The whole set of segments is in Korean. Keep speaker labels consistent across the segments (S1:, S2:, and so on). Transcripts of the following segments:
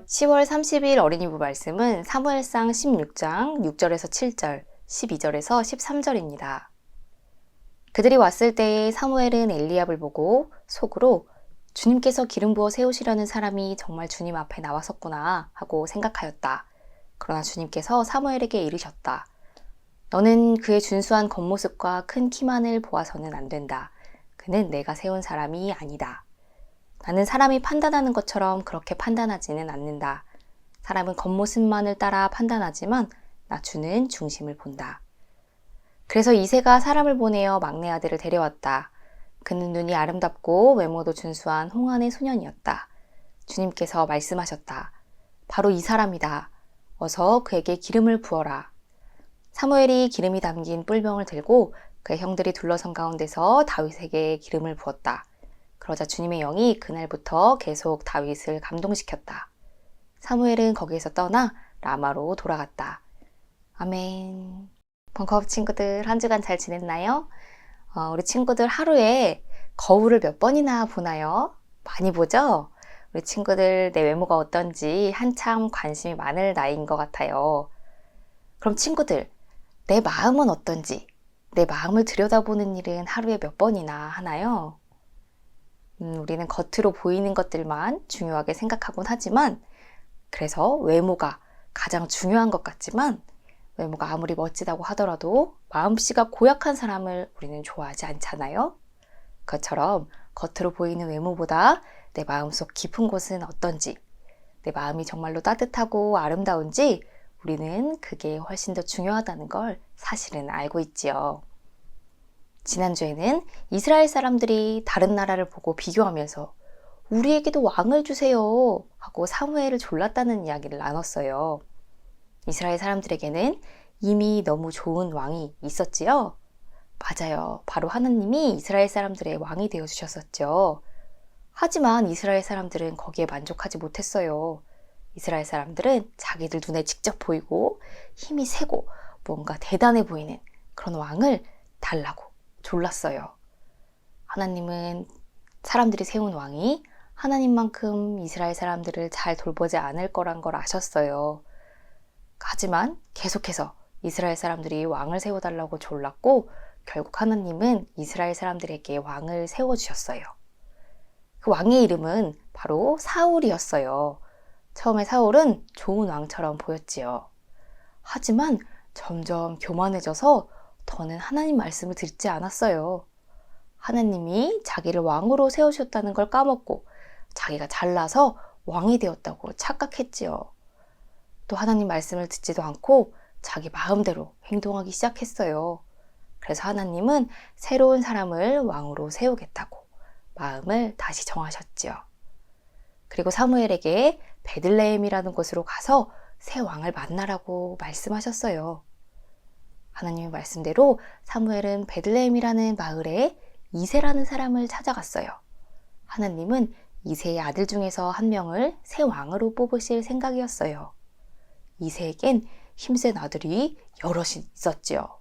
S1: 10월 30일 어린이부 말씀은 사무엘상 16장 6절에서 7절, 12절에서 13절입니다. 그들이 왔을 때에 사무엘은 엘리압을 보고 속으로 주님께서 기름 부어 세우시려는 사람이 정말 주님 앞에 나왔었구나 하고 생각하였다. 그러나 주님께서 사무엘에게 이르셨다. 너는 그의 준수한 겉모습과 큰 키만을 보아서는 안 된다. 그는 내가 세운 사람이 아니다. 나는 사람이 판단하는 것처럼 그렇게 판단하지는 않는다. 사람은 겉모습만을 따라 판단하지만 나 주는 중심을 본다. 그래서 이새가 사람을 보내어 막내 아들을 데려왔다. 그는 눈이 아름답고 외모도 준수한 홍안의 소년이었다. 주님께서 말씀하셨다. 바로 이 사람이다. 어서 그에게 기름을 부어라. 사무엘이 기름이 담긴 뿔병을 들고 그의 형들이 둘러선 가운데서 다윗에게 기름을 부었다. 그러자 주님의 영이 그날부터 계속 다윗을 감동시켰다. 사무엘은 거기에서 떠나 라마로 돌아갔다. 아멘. 벙커업 친구들 한 주간 잘 지냈나요? 우리 친구들 하루에 거울을 몇 번이나 보나요? 많이 보죠? 우리 친구들 내 외모가 어떤지 한참 관심이 많을 나이인 것 같아요. 그럼 친구들, 내 마음은 어떤지, 내 마음을 들여다보는 일은 하루에 몇 번이나 하나요? 우리는 겉으로 보이는 것들만 중요하게 생각하곤 하지만, 그래서 외모가 가장 중요한 것 같지만, 외모가 아무리 멋지다고 하더라도 마음씨가 고약한 사람을 우리는 좋아하지 않잖아요? 그것처럼 겉으로 보이는 외모보다 내 마음속 깊은 곳은 어떤지, 내 마음이 정말로 따뜻하고 아름다운지 우리는 그게 훨씬 더 중요하다는 걸 사실은 알고 있지요. 지난주에는 이스라엘 사람들이 다른 나라를 보고 비교하면서 우리에게도 왕을 주세요 하고 사무엘을 졸랐다는 이야기를 나눴어요. 이스라엘 사람들에게는 이미 너무 좋은 왕이 있었지요? 맞아요. 바로 하나님이 이스라엘 사람들의 왕이 되어주셨었죠. 하지만 이스라엘 사람들은 거기에 만족하지 못했어요. 이스라엘 사람들은 자기들 눈에 직접 보이고 힘이 세고 뭔가 대단해 보이는 그런 왕을 달라고 졸랐어요. 하나님은 사람들이 세운 왕이 하나님만큼 이스라엘 사람들을 잘 돌보지 않을 거란 걸 아셨어요. 하지만 계속해서 이스라엘 사람들이 왕을 세워달라고 졸랐고 결국 하나님은 이스라엘 사람들에게 왕을 세워주셨어요. 그 왕의 이름은 바로 사울이었어요. 처음에 사울은 좋은 왕처럼 보였지요. 하지만 점점 교만해져서 더는 하나님 말씀을 듣지 않았어요. 하나님이 자기를 왕으로 세우셨다는 걸 까먹고 자기가 잘나서 왕이 되었다고 착각했지요. 또 하나님 말씀을 듣지도 않고 자기 마음대로 행동하기 시작했어요. 그래서 하나님은 새로운 사람을 왕으로 세우겠다고 마음을 다시 정하셨지요. 그리고 사무엘에게 베들레헴이라는 곳으로 가서 새 왕을 만나라고 말씀하셨어요. 하나님의 말씀대로 사무엘은 베들레헴이라는 마을에 이새라는 사람을 찾아갔어요. 하나님은 이새의 아들 중에서 한 명을 새 왕으로 뽑으실 생각이었어요. 이새에겐 힘센 아들이 여럿이 있었지요.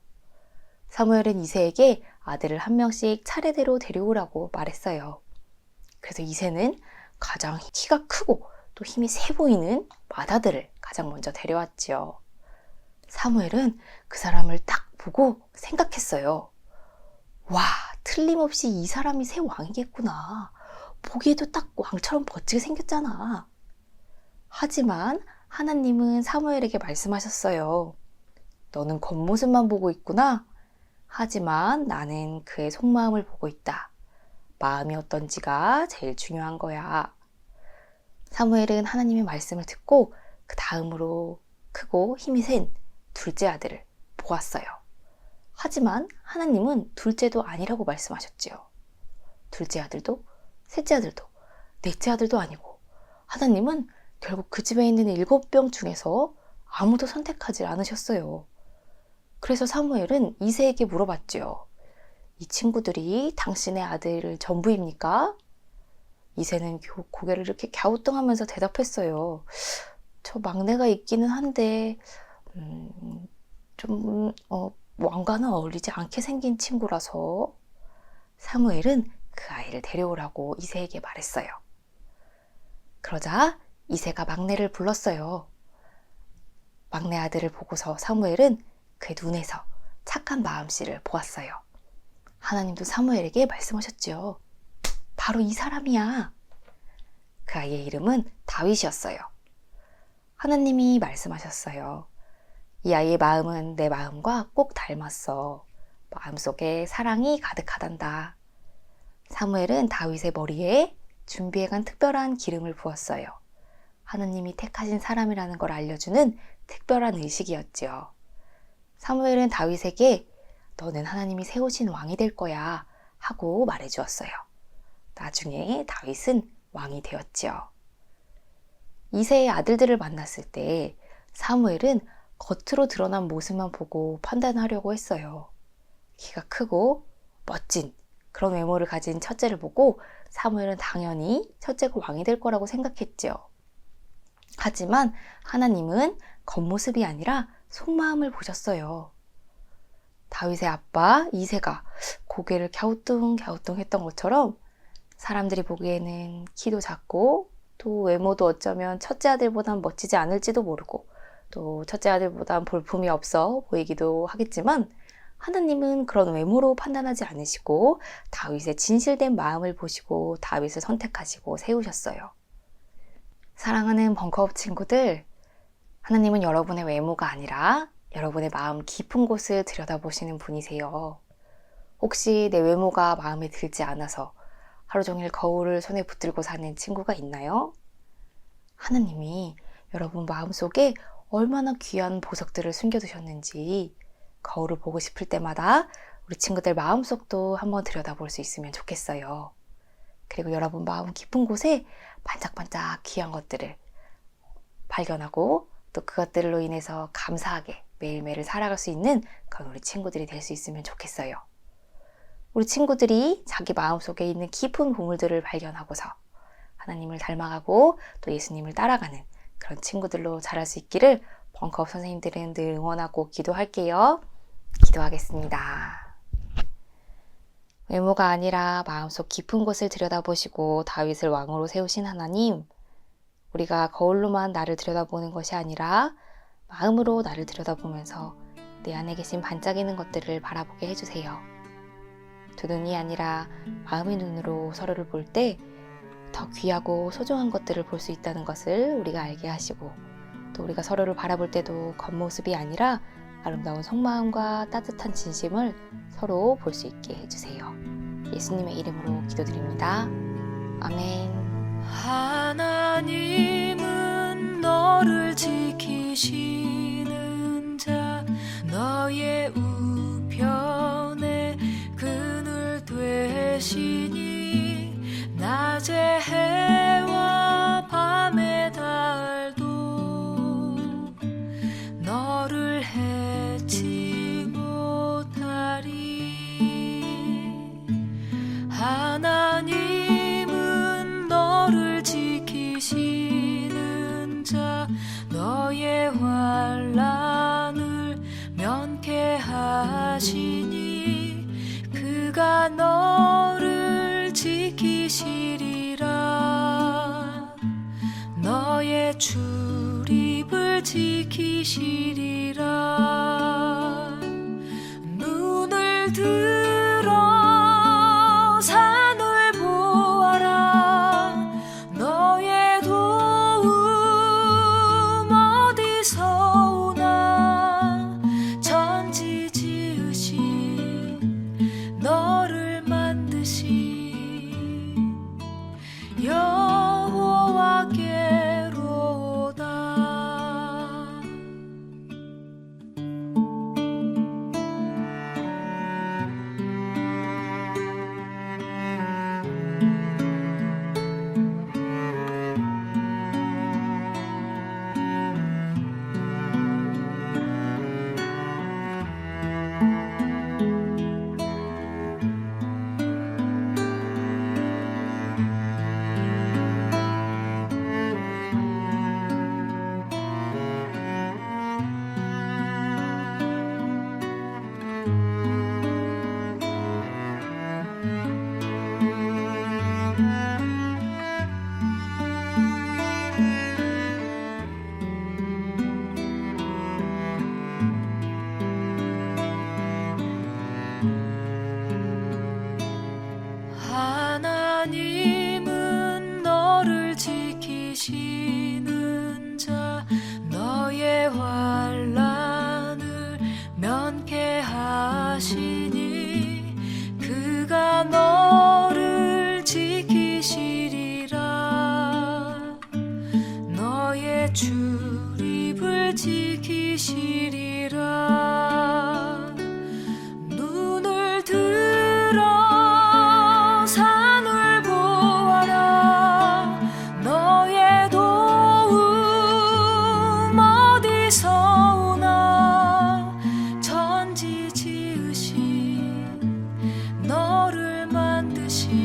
S1: 사무엘은 이새에게 아들을 한 명씩 차례대로 데려오라고 말했어요. 그래서 이새는 가장 키가 크고 또 힘이 세 보이는 맏아들을 가장 먼저 데려왔지요. 사무엘은 그 사람을 딱 보고 생각했어요. 와, 틀림없이 이 사람이 새 왕이겠구나. 보기에도 딱 왕처럼 멋지게 생겼잖아. 하지만 하나님은 사무엘에게 말씀하셨어요. 너는 겉모습만 보고 있구나. 하지만 나는 그의 속마음을 보고 있다. 마음이 어떤지가 제일 중요한 거야. 사무엘은 하나님의 말씀을 듣고 그 다음으로 크고 힘이 센 둘째 아들을 보았어요. 하지만 하나님은 둘째도 아니라고 말씀하셨지요. 둘째 아들도, 셋째 아들도, 넷째 아들도 아니고 하나님은 결국 그 집에 있는 7명 중에서 아무도 선택하지 않으셨어요. 그래서 사무엘은 이새에게 물어봤지요. 이 친구들이 당신의 아들을 전부입니까? 이새는 고개를 이렇게 갸우뚱하면서 대답했어요. 저 막내가 있기는 한데 왕과는 어울리지 않게 생긴 친구라서. 사무엘은 그 아이를 데려오라고 이새에게 말했어요. 그러자 이새가 막내를 불렀어요. 막내 아들을 보고서 사무엘은 그의 눈에서 착한 마음씨를 보았어요. 하나님도 사무엘에게 말씀하셨죠. 바로 이 사람이야. 그 아이의 이름은 다윗이었어요. 하나님이 말씀하셨어요. 이 아이의 마음은 내 마음과 꼭 닮았어. 마음속에 사랑이 가득하단다. 사무엘은 다윗의 머리에 준비해간 특별한 기름을 부었어요. 하나님이 택하신 사람이라는 걸 알려주는 특별한 의식이었지요. 사무엘은 다윗에게 너는 하나님이 세우신 왕이 될 거야 하고 말해주었어요. 나중에 다윗은 왕이 되었지요. 이새의 아들들을 만났을 때 사무엘은 겉으로 드러난 모습만 보고 판단하려고 했어요. 키가 크고 멋진 그런 외모를 가진 첫째를 보고 사무엘은 당연히 첫째가 왕이 될 거라고 생각했지요. 하지만 하나님은 겉모습이 아니라 속마음을 보셨어요. 다윗의 아빠 이새가 고개를 갸우뚱갸우뚱 했던 것처럼 사람들이 보기에는 키도 작고 또 외모도 어쩌면 첫째 아들보단 멋지지 않을지도 모르고 또 첫째 아들보단 볼품이 없어 보이기도 하겠지만 하나님은 그런 외모로 판단하지 않으시고 다윗의 진실된 마음을 보시고 다윗을 선택하시고 세우셨어요. 사랑하는 벙커업 친구들, 하나님은 여러분의 외모가 아니라 여러분의 마음 깊은 곳을 들여다보시는 분이세요. 혹시 내 외모가 마음에 들지 않아서 하루 종일 거울을 손에 붙들고 사는 친구가 있나요? 하나님이 여러분 마음속에 얼마나 귀한 보석들을 숨겨두셨는지 거울을 보고 싶을 때마다 우리 친구들 마음속도 한번 들여다볼 수 있으면 좋겠어요. 그리고 여러분 마음 깊은 곳에 반짝반짝 귀한 것들을 발견하고 또 그것들로 인해서 감사하게 매일매일 살아갈 수 있는 그런 우리 친구들이 될 수 있으면 좋겠어요. 우리 친구들이 자기 마음속에 있는 깊은 보물들을 발견하고서 하나님을 닮아가고 또 예수님을 따라가는 그런 친구들로 자랄 수 있기를 벙커업 선생님들은 늘 응원하고 기도할게요. 기도하겠습니다. 외모가 아니라 마음속 깊은 곳을 들여다보시고 다윗을 왕으로 세우신 하나님, 우리가 거울로만 나를 들여다보는 것이 아니라 마음으로 나를 들여다보면서 내 안에 계신 반짝이는 것들을 바라보게 해주세요. 두 눈이 아니라 마음의 눈으로 서로를 볼 때 더 귀하고 소중한 것들을 볼 수 있다는 것을 우리가 알게 하시고 또 우리가 서로를 바라볼 때도 겉모습이 아니라 아름다운 속마음과 따뜻한 진심을 서로 볼 수 있게 해주세요. 예수님의 이름으로 기도드립니다. 아멘.
S2: 하나님은 너를 지키시는 자 너의 우편에 그늘 되시니 낮의 해와 밤의 달도 너를 해치 못하리. 하나님은 너를 지키시는 자 너의 환난을 면케하시니 그가 너를 지키시리라. 너의 출입을 지키시리라. 눈을 들어 산을 보아라. 너의 도움 어디서 오나. 천지 지으신 너를 만드신 여호와께로다. 듯이